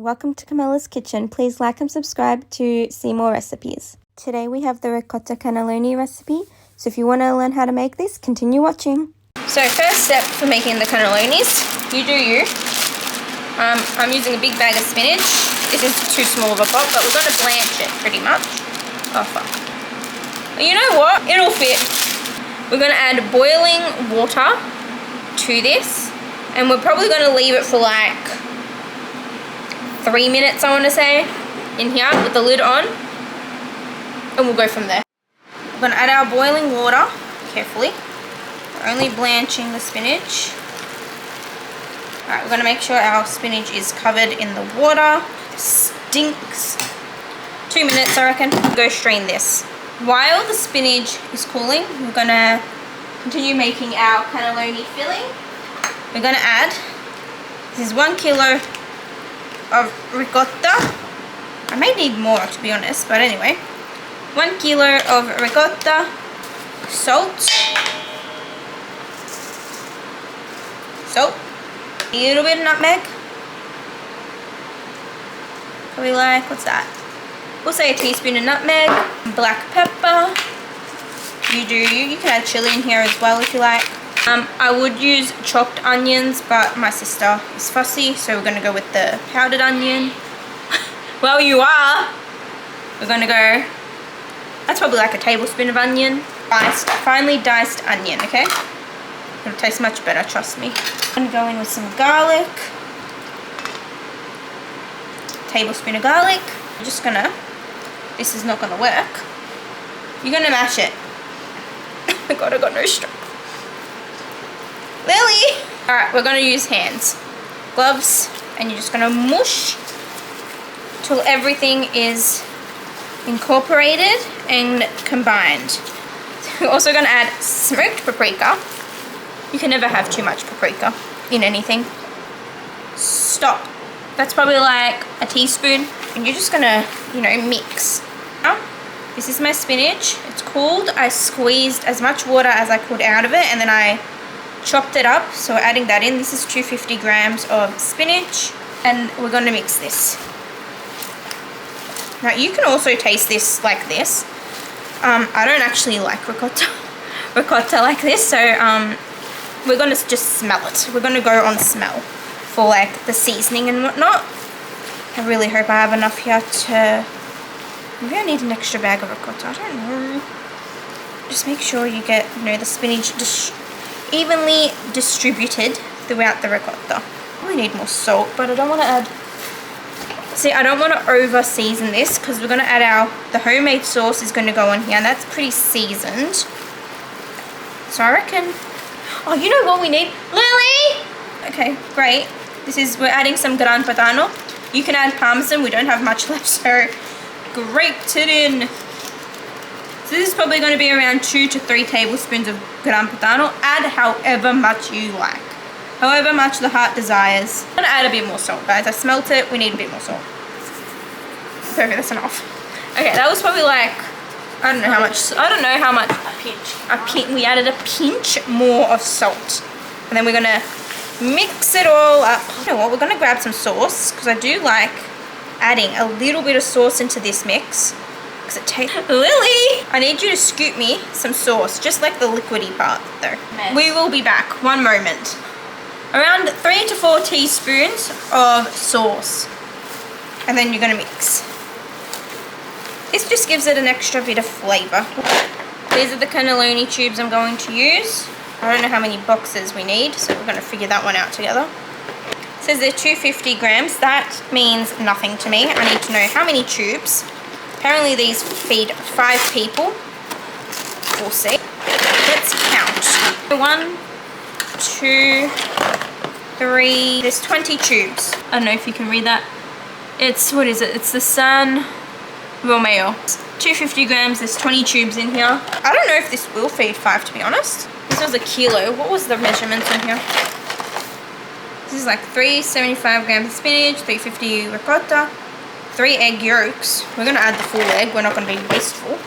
Welcome to Camilla's Kitchen. Please like and subscribe to see more recipes. Today we have the Ricotta Cannelloni recipe, so if you want to learn how to make this, continue watching. So first step for making the cannellonis, you do you. I'm using a big bag of spinach. This is too small of a pot, but we're going to blanch it pretty much. Oh fuck. But you know what? It'll fit. We're going to add boiling water to this, and we're probably going to leave it for like 3 minutes, I want to say, in here with the lid on, and we'll go from there. We're going to add our boiling water carefully. We're only blanching the spinach. Alright, we're going to make sure our spinach is covered in the water. Stinks. 2 minutes, I reckon. Go strain this. While the spinach is cooling, we're going to continue making our cannelloni filling. We're going to add, this is 1 kilo of ricotta. I may need more, to be honest, but anyway. 1 kilo of ricotta, salt, a little bit of nutmeg, probably like, what's that? We'll say a teaspoon of nutmeg, black pepper. You do you. You can add chili in here as well if you like. I would use chopped onions, but my sister is fussy, so we're going to go with the powdered onion. Well, you are. We're going to go, that's probably like a tablespoon of onion. Finely diced onion, okay? It'll taste much better, trust me. I'm going to go in with some garlic. Tablespoon of garlic. You're just going to, this is not going to work. You're going to mash it. Oh my god, I got no strength. Lily! Alright, we're going to use hands. Gloves, and you're just going to mush till everything is incorporated and combined. We're also going to add smoked paprika. You can never have too much paprika in anything. Stop. That's probably like a teaspoon. And you're just going to, mix. Now, this is my spinach. It's cooled. I squeezed as much water as I could out of it, and then I chopped it up, so we're adding that in. This is 250 grams of spinach, and we're going to mix this. Now you can also taste this like this. I don't actually like ricotta like this, so we're going to just smell it. We're going to go on smell for like the seasoning and whatnot. I really hope I have enough here to, maybe I need an extra bag of ricotta, I don't know. Just make sure you get, the spinach evenly distributed throughout the ricotta. We need more salt, but I don't want to add, I don't want to over season this, because we're going to add the homemade sauce is going to go on here, and that's pretty seasoned. So I reckon, oh, you know what we need? Lily! Okay, great. We're adding some gran padano. You can add parmesan, we don't have much left, so grate it in. So this is probably going to be around 2 to 3 tablespoons of gran padano. Add however much you like. However much the heart desires. I'm going to add a bit more salt, guys. I smelt it. We need a bit more salt. So that's enough. Okay, that was probably like, I don't know how much. A pinch. We added a pinch more of salt. And then we're going to mix it all up. You know what? We're going to grab some sauce, because I do like adding a little bit of sauce into this mix. Lily! I need you to scoop me some sauce, just like the liquidy part though. Mess. We will be back, one moment. Around 3 to 4 teaspoons of sauce. And then you're going to mix. This just gives it an extra bit of flavour. These are the cannelloni tubes I'm going to use. I don't know how many boxes we need, so we're going to figure that one out together. It says they're 250 grams. That means nothing to me. I need to know how many tubes. Apparently these feed 5 people. We'll see. Let's count. 1, 2, 3. There's 20 tubes. I don't know if you can read that. It's, what is it? It's the San Romeo. 250 grams. There's 20 tubes in here. I don't know if this will feed 5, to be honest. This was a kilo. What was the measurements on here? This is like 375 grams of spinach, 350 ricotta. 3 egg yolks. We're going to add the full egg. We're not going to be wasteful.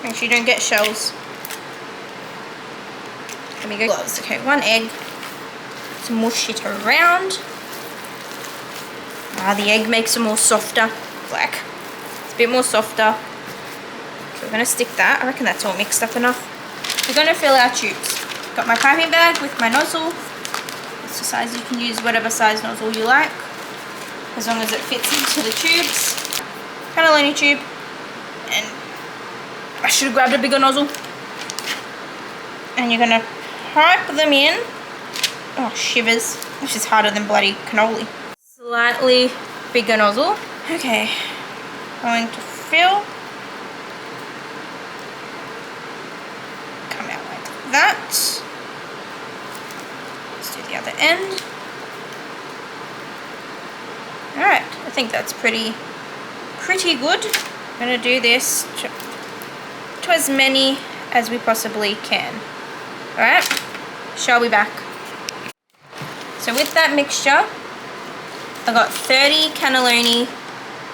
Make sure you don't get shells. Let me go gloves. Okay, 1 egg. To mush it around. The egg makes it more softer. Like, it's a bit more softer. So we're going to stick that. I reckon that's all mixed up enough. We're going to fill our tubes. Got my piping bag with my nozzle. It's the size, you can use whatever size nozzle you like, as long as it fits into the tubes. Cannelloni tube. And I should have grabbed a bigger nozzle. And you're going to pipe them in. Oh, shivers. This is harder than bloody cannoli. Slightly bigger nozzle. Okay. Going to fill. Come out like that. Let's do the other end. Alright, I think that's pretty good. I'm going to do this to as many as we possibly can. Alright, shall be back. So with that mixture, I got 30 cannelloni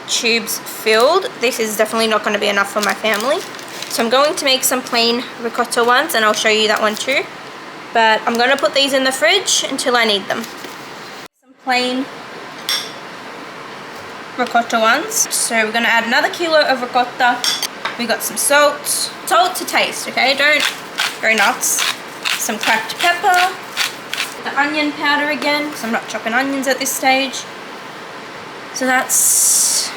tubes filled. This is definitely not going to be enough for my family. So I'm going to make some plain ricotta ones, and I'll show you that one too. But I'm going to put these in the fridge until I need them. Some plain ricotta ones. So we're going to add another kilo of ricotta. We got some salt. Salt to taste, okay? Don't go nuts. Some cracked pepper. The onion powder again, because I'm not chopping onions at this stage. So it's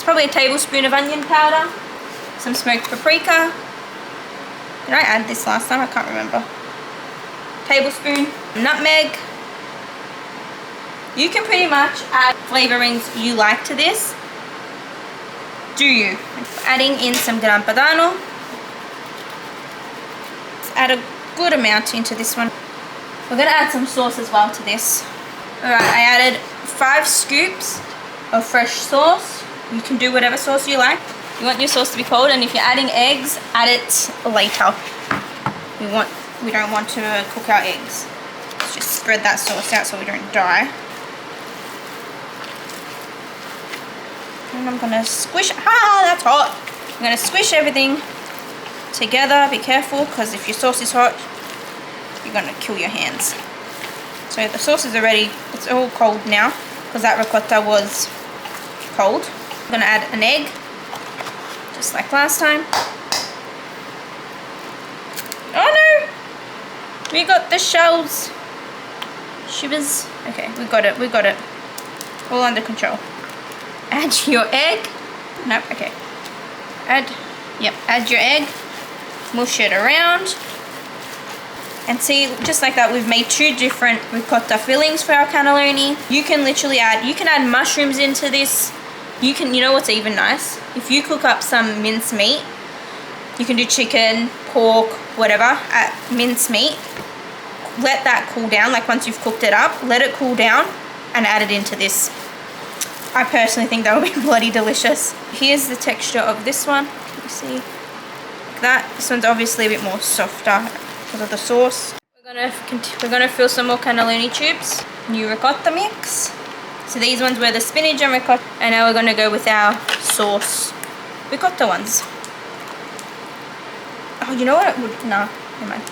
probably a tablespoon of onion powder. Some smoked paprika. Did I add this last time? I can't remember. Tablespoon. Nutmeg. You can pretty much add flavorings you like to this. Do you? Adding in some Gran Padano. Add a good amount into this one. We're going to add some sauce as well to this. Alright, I added 5 scoops of fresh sauce. You can do whatever sauce you like. You want your sauce to be cold, and if you're adding eggs, add it later. We don't want to cook our eggs. Let's just spread that sauce out so we don't die. And I'm going to squish, that's hot. I'm going to squish everything together. Be careful, because if your sauce is hot, you're going to kill your hands. So the sauce is already, it's all cold now, because that ricotta was cold. I'm going to add an egg, just like last time. Oh no! We got the shells. Shivers. Okay, we got it. All under control. Add your egg. Nope, okay. Add your egg. Mush it around. And see, just like that, we've made 2 different ricotta fillings for our cannelloni. You can literally add mushrooms into this. You know what's even nice? If you cook up some minced meat, you can do chicken, pork, whatever, at minced meat. Let that cool down, like once you've cooked it up, let it cool down and add it into this. I personally think that would be bloody delicious. Here's the texture of this one. You see? Like that. This one's obviously a bit more softer because of the sauce. We're gonna fill some more cannelloni tubes. New ricotta mix. So these ones were the spinach and ricotta, and now we're gonna go with our sauce ricotta ones. Oh, you know what? No, never mind.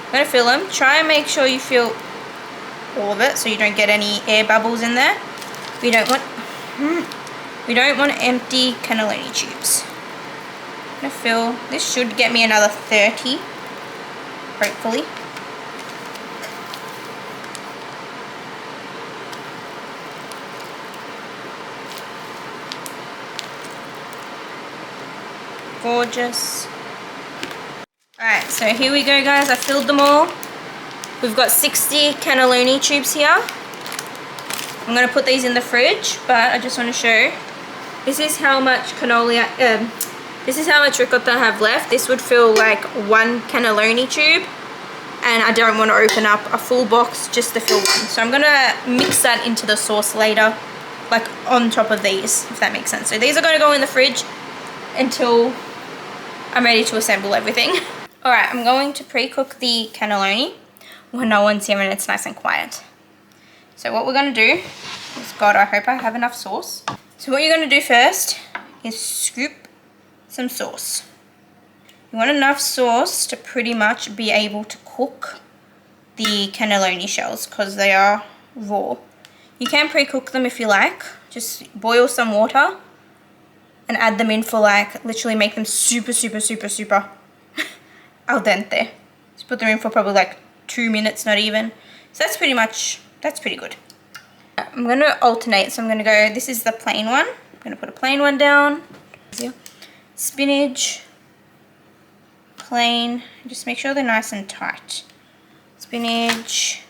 I'm gonna fill them. Try and make sure you fill all of it so you don't get any air bubbles in there. We don't want empty cannelloni tubes. I'm gonna fill. This should get me another 30, hopefully. Gorgeous. Alright, so here we go, guys. I filled them all. We've got 60 cannelloni tubes here. I'm going to put these in the fridge, but I just want to show. This is how much this is how much ricotta I have left. This would fill like 1 cannelloni tube, and I don't want to open up a full box just to fill one. So I'm going to mix that into the sauce later, like on top of these, if that makes sense. So these are going to go in the fridge until I'm ready to assemble everything. Alright, I'm going to pre-cook the cannelloni when no one's here and it's nice and quiet. So what we're going to do is, God, I hope I have enough sauce. So what you're going to do first is scoop some sauce. You want enough sauce to pretty much be able to cook the cannelloni shells because they are raw. You can pre-cook them if you like, just boil some water and add them in for like, literally make them super al dente. Just put them in for probably like 2 minutes, not even. So that's pretty good. I'm going to alternate, so I'm going to go, this is the plain one. I'm going to put a plain one down. Spinach, plain, just make sure they're nice and tight. Spinach.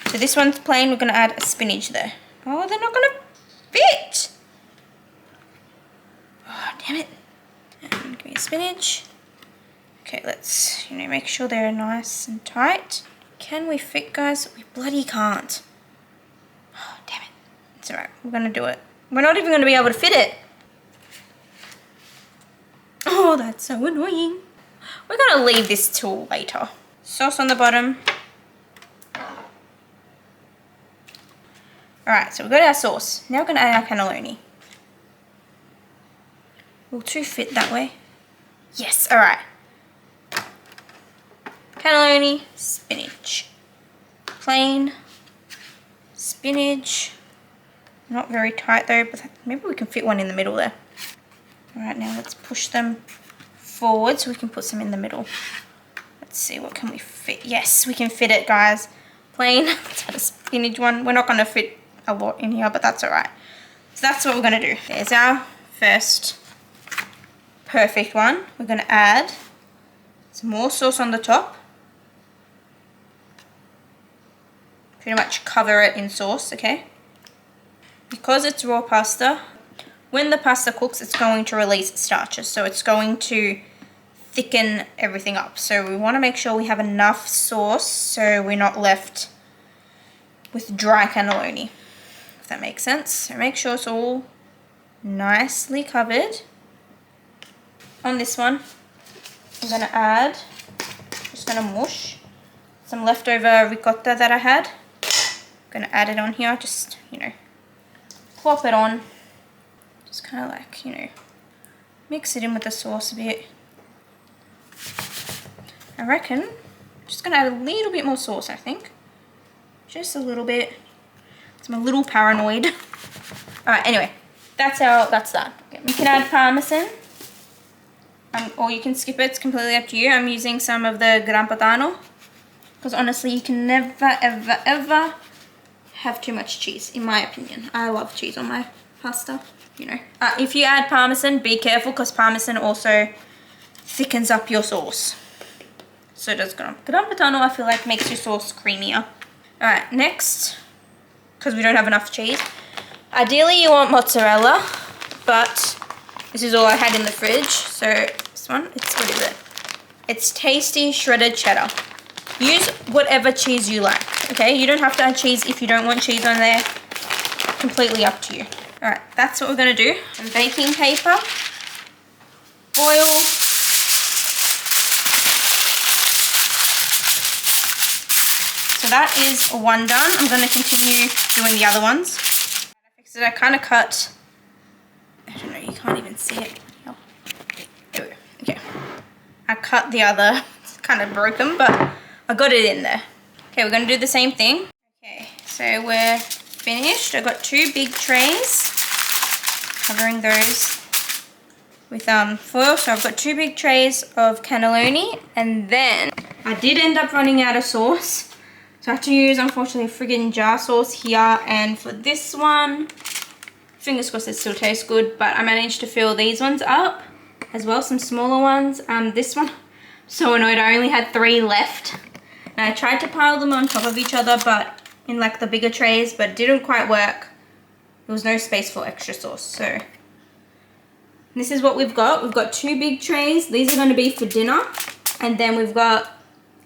So this one's plain, we're going to add a spinach there. Oh, they're not going to fit. Oh, damn it. And give me a spinach. Okay, let's, make sure they're nice and tight. Can we fit, guys? We bloody can't. Oh, damn it. It's alright, we're going to do it. We're not even going to be able to fit it. Oh, that's so annoying. We're going to leave this till later. Sauce on the bottom. Alright, so we've got our sauce. Now we're going to add our cannelloni. Will 2 fit that way? Yes, alright. Cannelloni, spinach. Plain, spinach. Not very tight though, but maybe we can fit one in the middle there. Alright, now let's push them forward so we can put some in the middle. Let's see, what can we fit? Yes, we can fit it, guys. Plain, let's add a spinach one. We're not going to fit a lot in here, but that's alright. So that's what we're going to do. There's our first perfect one. We're going to add some more sauce on the top. Pretty much cover it in sauce, okay? Because it's raw pasta, when the pasta cooks, it's going to release starches. So it's going to thicken everything up. So we want to make sure we have enough sauce so we're not left with dry cannelloni, if that makes sense. So make sure it's all nicely covered. On this one, I'm going to add, just going to mush some leftover ricotta that I had. I'm going to add it on here, just, plop it on. Just kind of like, mix it in with the sauce a bit. I reckon I'm just going to add a little bit more sauce, I think. Just a little bit. I'm a little paranoid. Alright, anyway, that's that. Okay, we can add parmesan. Or you can skip it, it's completely up to you. I'm using some of the Gran Padano. Because honestly, you can never, ever have too much cheese, in my opinion. I love cheese on my pasta, If you add parmesan, be careful because parmesan also thickens up your sauce. So does Gran Padano, I feel like makes your sauce creamier. Alright, next, because we don't have enough cheese. Ideally you want mozzarella, but this is all I had in the fridge. So this one, what is it? It's tasty shredded cheddar. Use whatever cheese you like, okay? You don't have to add cheese if you don't want cheese on there. Completely up to you. Alright, that's what we're going to do. Some baking paper, oil, so that is one done. I'm going to continue doing the other ones. I kind of cut, I don't know, you can't even see it. Oh, there we go. Okay. I cut the other, it's kind of broken, but I got it in there. Okay, we're going to do the same thing. Okay, so we're finished. I've got 2 big trays, covering those with foil. So I've got 2 big trays of cannelloni, and then I did end up running out of sauce. So I have to use, unfortunately, friggin' jar sauce here. And for this one, fingers crossed it still tastes good, but I managed to fill these ones up as well, some smaller ones. This one, so annoyed, I only had 3 left. And I tried to pile them on top of each other, but in like the bigger trays, but it didn't quite work. There was no space for extra sauce. So this is what we've got. We've got 2 big trays. These are going to be for dinner. And then we've got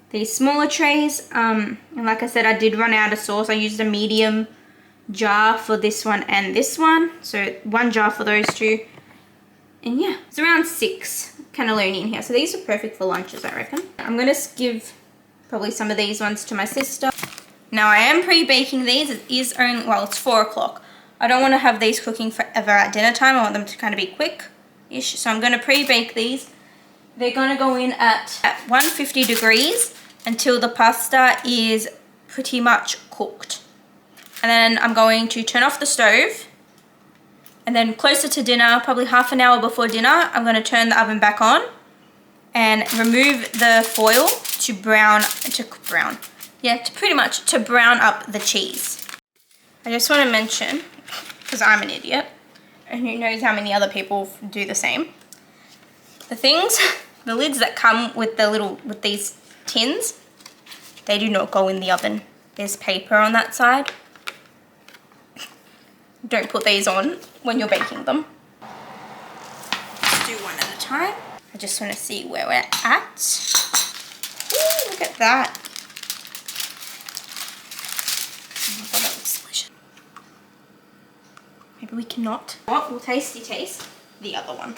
these smaller trays. And like I said, I did run out of sauce. I used a medium jar for this one and this one. So 1 jar for those 2. And yeah, it's around 6 cannelloni in here. So these are perfect for lunches, I reckon. I'm going to give probably some of these ones to my sister. Now I am pre-baking these. It is only, well, it's 4 o'clock. I don't want to have these cooking forever at dinner time. I want them to kind of be quick-ish. So I'm going to pre-bake these. They're going to go in at 150 degrees until the pasta is pretty much cooked. And then I'm going to turn off the stove. And then closer to dinner, probably half an hour before dinner, I'm going to turn the oven back on and remove the foil to pretty much to brown up the cheese. I just want to mention, because I'm an idiot, and who knows how many other people do the same. The lids that come with these tins, they do not go in the oven. There's paper on that side. Don't put these on when you're baking them. Let's do one at a time. I just want to see where we're at. Ooh, look at that. Oh my god, that looks delicious. Maybe we cannot. What? We'll tasty taste the other one.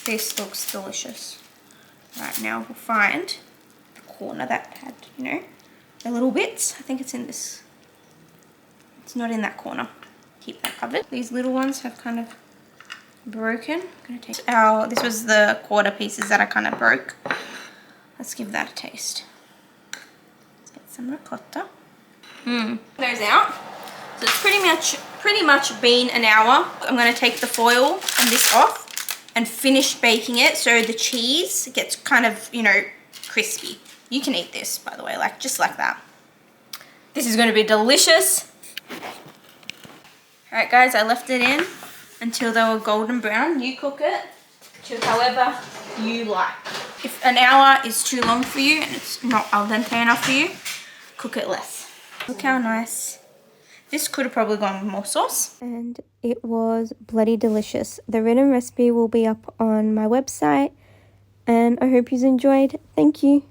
This looks delicious. Right, now we'll find the corner that had, you know, the little bits. I think it's in this. It's not in that corner. Keep that covered. These little ones have kind of broken. I'm gonna take this was the quarter pieces that I kind of broke. Let's give that a taste. Let's get some ricotta. Those out. So it's pretty much been an hour. I'm gonna take the foil and this off and finish baking it so the cheese gets kind of, you know, crispy. You can eat this, by the way, like just like that. This is gonna be delicious. Alright guys, I left it in until they were golden brown. You cook it to however you like. If an hour is too long for you and it's not al dente enough for you, cook it less. Look how nice. This could have probably gone with more sauce. And it was bloody delicious. The written recipe will be up on my website, and I hope you enjoyed. Thank you.